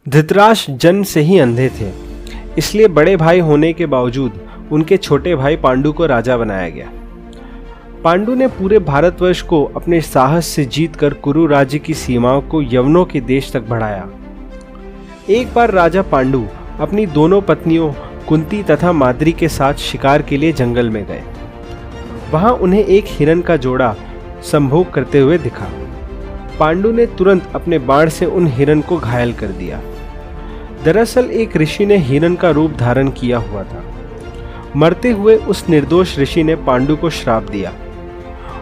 धृतराष्ट्र जन्म से ही अंधे थे, इसलिए बड़े भाई होने के बावजूद उनके छोटे भाई पांडु को राजा बनाया गया। पांडु ने पूरे भारतवर्ष को अपने साहस से जीतकर कुरु राज्य की सीमाओं को यवनों के देश तक बढ़ाया। एक बार राजा पांडु अपनी दोनों पत्नियों कुंती तथा माद्री के साथ शिकार के लिए जंगल में गए। वहां उन्हें एक हिरन का जोड़ा संभोग करते हुए दिखा। पांडु ने तुरंत अपने बाण से उन हिरन को घायल कर दिया। दरअसल एक ऋषि ने हिरन का रूप धारण किया हुआ था। मरते हुए उस निर्दोष ऋषि ने पांडु को श्राप दिया।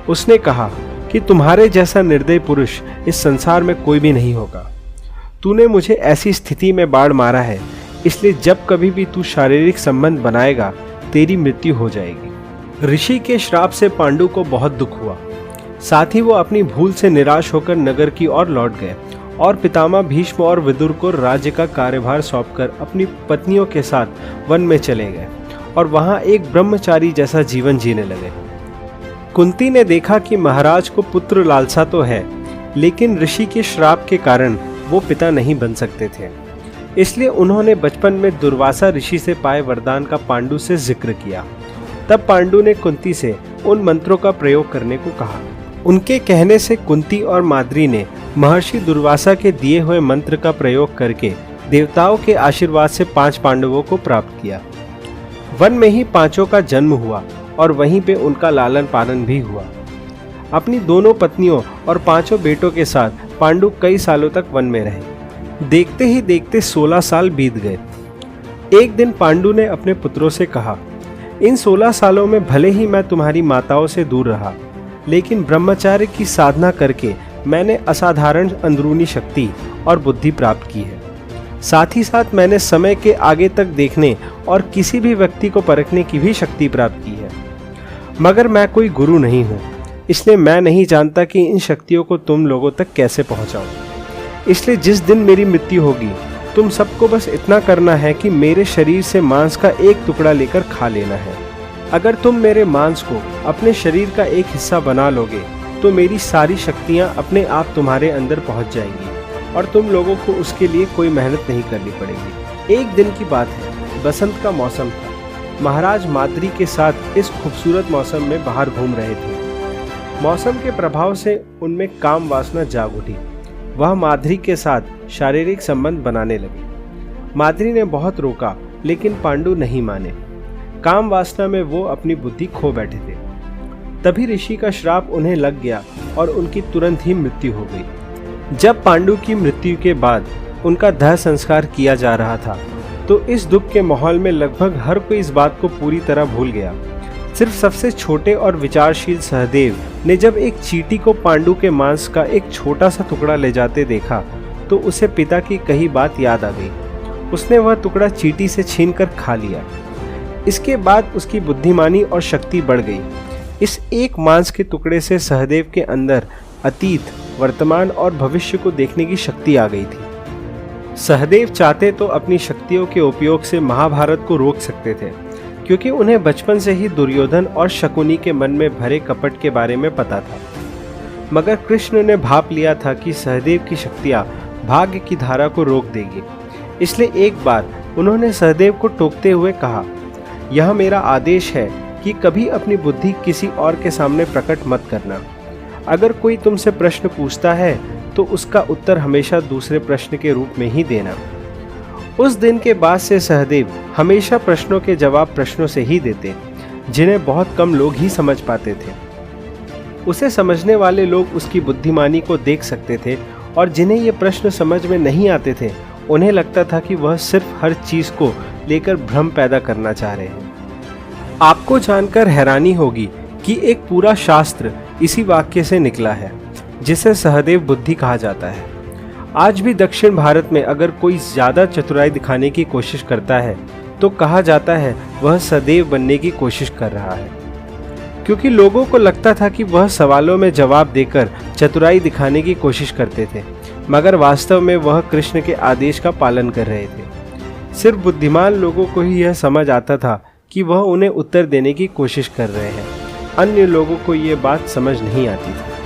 उसने कहा कि तुम्हारे जैसा निर्दयी पुरुष इस संसार में कोई भी नहीं होगा। तूने मुझे ऐसी स्थिति में बाढ़ मारा है, इसलिए जब कभी भी तू शारीरिक संबंध बनाएगा तेरी मृत्यु हो जाएगी। ऋषि के श्राप से पांडु को बहुत दुख हुआ। साथ ही वो अपनी भूल से निराश होकर नगर की ओर लौट गए और पितामह भीष्म और विदुर को राज्य का कार्यभार सौंपकर अपनी पत्नियों के साथ वन में चले गए और वहां एक ब्रह्मचारी जैसा जीवन जीने लगे। कुंती ने देखा कि महाराज को पुत्र लालसा तो है, लेकिन ऋषि के श्राप के कारण वो पिता नहीं बन सकते थे। इसलिए उन्होंने बचपन में दुर्वासा ऋषि से पाए वरदान का पांडु से जिक्र किया। तब पांडु ने कुंती से उन मंत्रों का प्रयोग करने को कहा। उनके कहने से कुंती और माद्री ने महर्षि दुर्वासा के दिए हुए मंत्र का प्रयोग करके देवताओं के आशीर्वाद से 5 पांडवों को प्राप्त किया। वन में ही 5 का जन्म हुआ और वहीं पे उनका लालन पालन भी हुआ। अपनी दोनों पत्नियों और 5 बेटों के साथ पांडु कई सालों तक वन में रहे। देखते ही देखते 16 साल बीत गए। एक दिन पांडु ने अपने पुत्रों से कहा, इन 16 सालों में भले ही मैं तुम्हारी माताओं से दूर रहा, लेकिन ब्रह्मचार्य की साधना करके मैंने असाधारण अंदरूनी शक्ति और बुद्धि प्राप्त की है। साथ ही साथ मैंने समय के आगे तक देखने और किसी भी व्यक्ति को परखने की भी शक्ति प्राप्त की है। मगर मैं कोई गुरु नहीं हूँ, इसलिए मैं नहीं जानता कि इन शक्तियों को तुम लोगों तक कैसे पहुँचाऊँ। इसलिए जिस दिन मेरी मृत्यु होगी, तुम सबको बस इतना करना है कि मेरे शरीर से मांस का एक टुकड़ा लेकर खा लेना है। अगर तुम मेरे मांस को अपने शरीर का एक हिस्सा बना लोगे तो मेरी सारी शक्तियाँ अपने आप तुम्हारे अंदर पहुँच जाएंगी और तुम लोगों को उसके लिए कोई मेहनत नहीं करनी पड़ेगी। एक दिन की बात है, बसंत का मौसम था। महाराज माद्री के साथ इस खूबसूरत मौसम में बाहर घूम रहे थे। मौसम के प्रभाव से उनमें काम वासना जाग उठी। वह माद्री के साथ शारीरिक संबंध बनाने लगे। माद्री ने बहुत रोका, लेकिन पांडु नहीं माने। काम वासना में वो अपनी बुद्धि खो बैठे थे। तभी ऋषि का श्राप उन्हें लग गया और उनकी तुरंत ही मृत्यु हो गई। जब पांडु की मृत्यु के बाद उनका दाह संस्कार किया जा रहा था, तो इस दुख के माहौल में लगभग हर कोई इस बात को पूरी तरह भूल गया। सिर्फ सबसे छोटे और विचारशील सहदेव ने जब एक चींटी को पांडु के मांस का एक छोटा सा टुकड़ा ले जाते देखा, तो उसे पिता की कही बात याद आ गई। उसने वह टुकड़ा चींटी से छीनकर खा लिया। इसके बाद उसकी बुद्धिमानी और शक्ति बढ़ गई। इस एक मांस के टुकड़े से सहदेव के अंदर अतीत, वर्तमान और भविष्य को देखने की शक्ति आ गई थी। सहदेव चाहते तो अपनी शक्तियों के उपयोग से महाभारत को रोक सकते थे, क्योंकि उन्हें बचपन से ही दुर्योधन और शकुनी के मन में भरे कपट के बारे में पता था। मगर कृष्ण ने भाप लिया था कि सहदेव की शक्तियाँ भाग्य की धारा को रोक देगी। इसलिए एक बार उन्होंने सहदेव को टोकते हुए कहा, यह मेरा आदेश है कि कभी अपनी बुद्धि किसी और के सामने प्रकट मत करना। अगर कोई तुमसे प्रश्न पूछता है तो उसका उत्तर हमेशा दूसरे प्रश्न के रूप में ही देना। उस दिन के बाद से सहदेव हमेशा प्रश्नों के जवाब प्रश्नों से ही देते, जिन्हें बहुत कम लोग ही समझ पाते थे। उसे समझने वाले लोग उसकी बुद्धिमानी को देख सकते थे, और जिन्हें ये प्रश्न समझ में नहीं आते थे, उन्हें लगता था कि वह सिर्फ हर चीज को लेकर भ्रम पैदा करना चाह रहे हैं। आपको जानकर हैरानी होगी कि एक पूरा शास्त्र इसी वाक्य से निकला है, जिसे सहदेव बुद्धि कहा जाता है। आज भी दक्षिण भारत में अगर कोई ज्यादा चतुराई दिखाने की कोशिश करता है तो कहा जाता है वह सदैव बनने की कोशिश कर रहा है, क्योंकि लोगों को लगता था कि वह सवालों में जवाब देकर चतुराई दिखाने की कोशिश करते थे, मगर वास्तव में वह कृष्ण के आदेश का पालन कर रहे थे। सिर्फ बुद्धिमान लोगों को ही यह समझ आता था कि वह उन्हें उत्तर देने की कोशिश कर रहे हैं। अन्य लोगों को ये बात समझ नहीं आती थी।